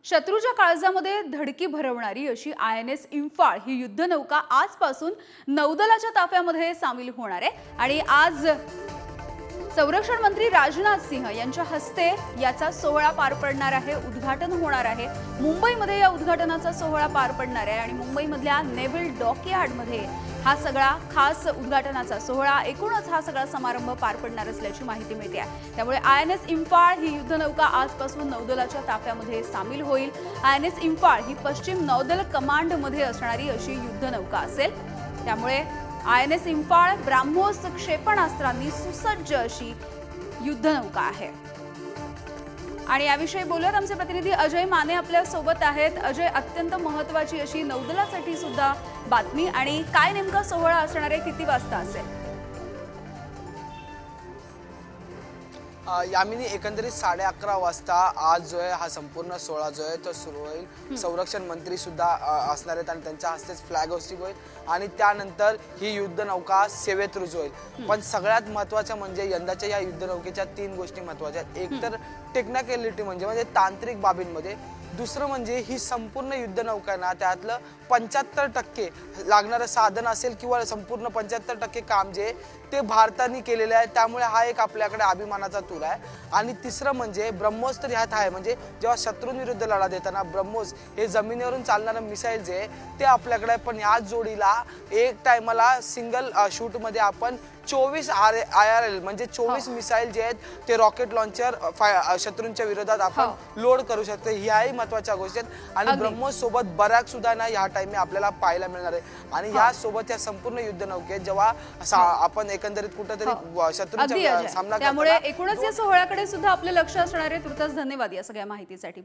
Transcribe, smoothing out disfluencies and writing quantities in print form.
शत्रूच्या काळजामध्ये धडकी भरवणारी अशी INS इम्फाळ ही युद्धनौका आजपासून नौदलाच्या ताफ्यामध्ये सामील होणार आहे आणि आज संरक्षण मंत्री राजनाथ सिंह यांच्या हस्ते याचा सोहळा पार पडणार आहे, उद्घाटन होणार आहे। मुंबईमध्ये या उद्घाटनाचा सोहळा पार पडणार आहे आणि मुंबईमधल्या नेव्हल डॉकयार्डमध्ये हा सगळा खास उद्घाटनाचा सोहळा एकूणच हा सगळा समारंभ पार पडणार असल्याची माहिती मिळते आहे। त्यामुळे INS इम्फाळ ही युद्धनौका आजपासून नौदलाच्या ताफ्यामध्ये सामील होईल। INS इम्फाळ ही पश्चिम नौदल कमांडमध्ये असणारी अशी युद्धनौका असेल। त्यामुळे INS इम्फाळ ब्राह्मोस क्षेपणास्त्रांनी सुसज्ज अशी युद्धनौका आहे। आणि याविषयी बोलूयात आमचे प्रतिनिधी अजय माने आपल्या सोबत आहेत। अजय, अत्यंत महत्त्वाची अशी नौदलासाठी सुद्धा बातमी आणि काय नेमका सोहळा असणार आहे, किती वाजता असेल? यामिनी एकंदरीत 11:30 वाजता आज जो आहे हा संपूर्ण सोहळा जो आहे तो सुरू होईल। संरक्षण मंत्री सुद्धा असणार आहेत आणि त्यांच्या हस्तेच फ्लॅग होस्टिंग होईल आणि त्यानंतर ही युद्धनौका सेवेत रुजू होईल। पण सगळ्यात महत्त्वाचं म्हणजे यंदाच्या या युद्धनौकेच्या 3 गोष्टी महत्त्वाच्या आहेत। एक तर टेक्निकॅलिटी म्हणजे तांत्रिक बाबींमध्ये, दुसरं म्हणजे ही संपूर्ण युद्धनौका ना त्यातलं 75% लागणारं साधन असेल किंवा संपूर्ण 75% काम जे ते भारताने केलेलं आहे, त्यामुळे हा एक आपल्याकडे अभिमानाचा तुरा आहे। आणि तिसरं म्हणजे ब्रह्मोस तर ह्यात आहे, म्हणजे जेव्हा शत्रूंविरुद्ध लढा देताना ब्रह्मोस हे जमिनीवरून चालणारं मिसाईल जे ते आपल्याकडे, पण याच जोडीला एक टायमाला सिंगल शूटमध्ये आपण 24 IRL म्हणजे 24 मिसाईल जे आहेत ते रॉकेट लॉन्चर शत्रूंच्या विरोधात आपण लोड करू शकतो। ह्याही महत्त्वाच्या गोष्टी आहेत आणि ब्रह्मोस सोबत बराक सुद्धा ना या टाइम आपल्याला पाहायला मिळणार आहे। आणि या सोबत या संपूर्ण युद्धनौकेत जेव्हा आपण एकंदरीत कुठेतरी शत्रूंचा सामना करतो, त्यामुळे एकूणच या सोहळ्याकडे सुद्धा आपले लक्ष असणार आहे। तुर्तास धन्यवाद या सगळ्या माहितीसाठी।